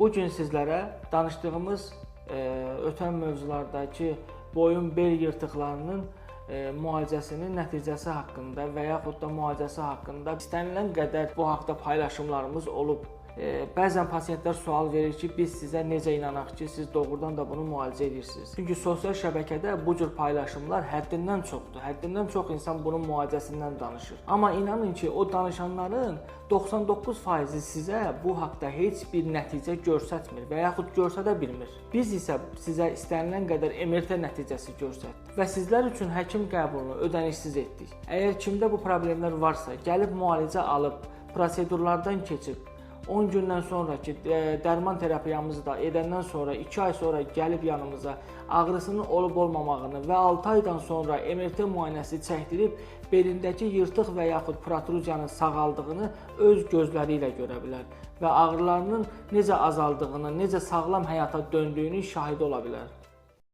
Bu gün sizlərə danışdığımız ötən mövzulardakı boyun bel yırtıqlarının müalicəsinin nəticəsi haqqında və yaxud da müalicəsi haqqında istənilən qədər bu haqda paylaşımlarımız olub. Bəzən pasiyentlər sual verir ki, biz sizə necə inanaq ki, siz doğrudan da bunu müalicə edirsiniz. Çünki sosial şəbəkədə bu cür paylaşımlar həddindən çoxdur. Həddindən çox insan bunun müalicəsindən danışır. Amma inanın ki, o danışanların 99%-i sizə bu haqda heç bir nəticə göstərmir və yaxud göstərə bilmir. Biz isə sizə istənilən qədər MRT nəticəsi göstərdik və sizlər üçün həkim qəbulunu ödənişsiz etdik. Əgər kimdə bu problemlər varsa, gəlib müalicə alıb, prosedurlardan keçib, 10 gündən sonraki dərman terapiyamızı da edəndən sonra 2 ay sonra gəlib yanımıza ağrısının olub-olmamağını və 6 aydan sonra MRT müayinəsi çəkdirib belindəki yırtıq və yaxud protruziyanın sağaldığını öz gözləri ilə görə bilər və ağrılarının necə azaldığını, necə sağlam həyata döndüyünün şahidi ola bilər.